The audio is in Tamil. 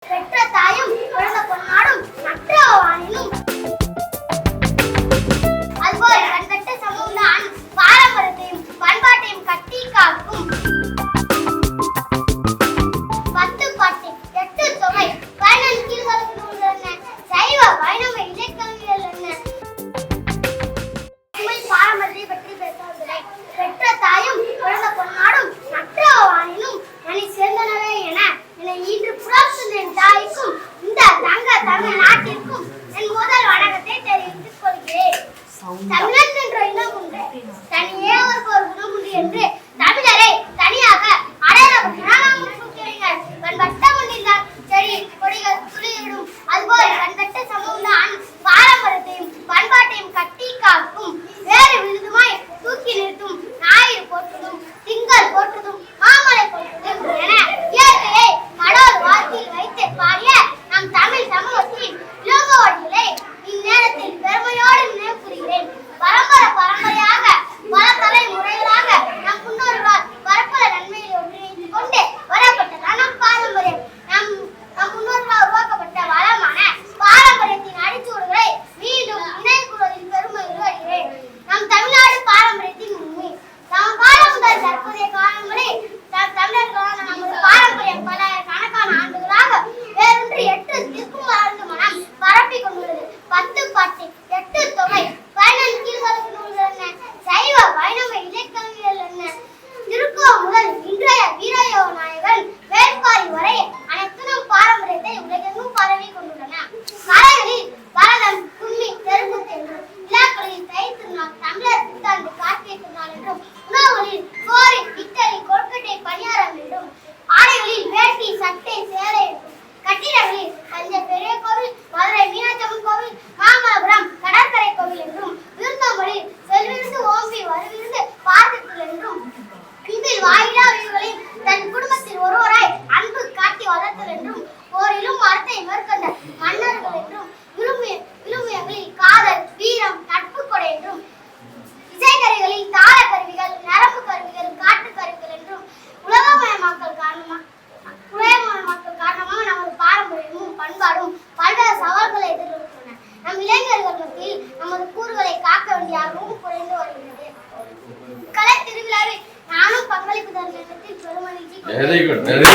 பெற்ற தாயும் பிறந்த பொன்னாடும் மற்றவாயினும் அதுபோல் கண்கட்ட சமூகம்தான் பாரம்பரியத்தையும் பண்பாட்டையும் கட்டி காக்கும். 10 பாட்டு 8 தொகை 11 கீழ்களுக்கு உள்ளன. சைவ வைணவ இலக்கியங்கள் என்ன? பாரம்பரியத்தை பற்றி பேசுவதில்லை. பெற்ற தாயும் பிறந்த பொன்னாடும் மற்றவாயினும் என்னை சேர்ந்தனவே என இன்று புறப்படும் என் தாய்க்கும் இந்த தமிழ் நாட்டிற்கும் என் முதல் வணக்கத்தை தெரிவித்துக் கொள்கிறேன். தமிழன் என்ற இனம் உண்டு, தனியே அவருக்கு ஒரு குணம் உண்டு என்று தமிழரை தனியாக அடையாளப்படுத்தினார். வட்டம் ஒன்றில்தான் செடி கொடிகள் துளியிடும். அதுபோல் கண்கட்ட சமூகம்தான் பாரம்பரியத்தையும் பண்பாட்டையும் கட்டி காக்கும். வேறு விருதுமாய் தூக்கி நிறுத்தும். ஞாயிறு போற்றுதும் திங்கள் போற்றுதும் மாமலை போற்றுதும் என இயற்கையை கடவுள் வாக்கில் வைத்து பாடிய நம் தமிழ் சமூகத்தின் இளங்கோவடிகளை இந்நேரத்தில் பெருமையோடு நினைவு கூறுகிறேன். பரம்பரையாக பல தலைமுறைகளாக நம் முன்னோர்களால் பரப்பல நன்மைகளை ஒன்றிணைத்துக் கொண்டு வரப்பட்டதான் நம் பாரம்பரியம். நம் முன்னோர்களால் உருவாக்கப்பட்ட வளமான பாரம்பரியத்தின் அடிச்சூடுகளை மீண்டும் நினைவு கூறுவதில் பெருமை உருவாகிறேன். நம் தமிழ்நாடு பாரம்பரியத்தின் உண்மை நம் காலம் முதல் தற்போதைய காலம் வரை தமிழர்களான நமது பாரம்பரியம் பல கணக்கான ஆண்டுகளாக வேறொன்று 8 திக்கும் வளர்ந்து மனம் பரப்பிக் கொண்டுள்ளது. 10 பாட்டு 8 தொகை 11 கீழ்களுக்கு உள்ளன. சைவ வைணவ இலக்கியங்கள் என்ன? திருக்குறள் முதல் இன்றைய வீரயோ நாயகன் வேட்பாரி வரை அனைத்து நம் பாரம்பரியத்தை உலகெங்கும் பரவி கொண்டுள்ளன. கலைகளில் பரதம், கும்மி, தெருக்கூத்து என்றும், விழாக்களில் தை திருநாள், தமிழர் புத்தாண்டு, கார்த்திகை திருநாள் என்றும், உணவுகளில் சோறு, இட்லி, கொழுக்கட்டை, பணியாரம் என்றும், ஆடைகளில் வேட்டி, சட்டை, சேலை என்றும், கட்டிடங்களில் தஞ்சை பெரிய கோவில், மதுரை மீனாட்சி அம்மன் கோவில், மாமல்லபுரம் கடற்கரை கோவில் என்றும், விருந்தோம்பலில் செல்விருந்து ஓம்பி வருவிருந்து பார்த்துக்கள் என்றும், அன்பில் வாயிலா வீடுகளில் தன் குடும்பத்தில் ஒருவராய் அன்பு காட்டி வளர்த்தல் என்றும், போரிலும் மரத்தை மேற்கொண்ட மன்னர்கள் என்றும், விழுமியங்களில் காதல், வீரம், நட்பு கொடை என்றும், இசைக்கருவிகளில் தாள கருவிகள், நரம்பு கருவிகள், காட்டு கருவிகள் என்றும், உலகமயமாக்கல் காரணமாக நமது பாரம்பரியமும் பண்பாடும் பல்வேறு சவால்களை எதிர்கொண்டுள்ளன. நம் இளைஞர்கள் மத்தியில் நமது கூறுகளை காக்க வேண்டிய ஆர்வமும் குறைந்து வருகிறது. கலை திருவிழாவில் நானும் பங்களிப்பு தரும் எண்ணத்தில் பெருமகிழ்ச்சி.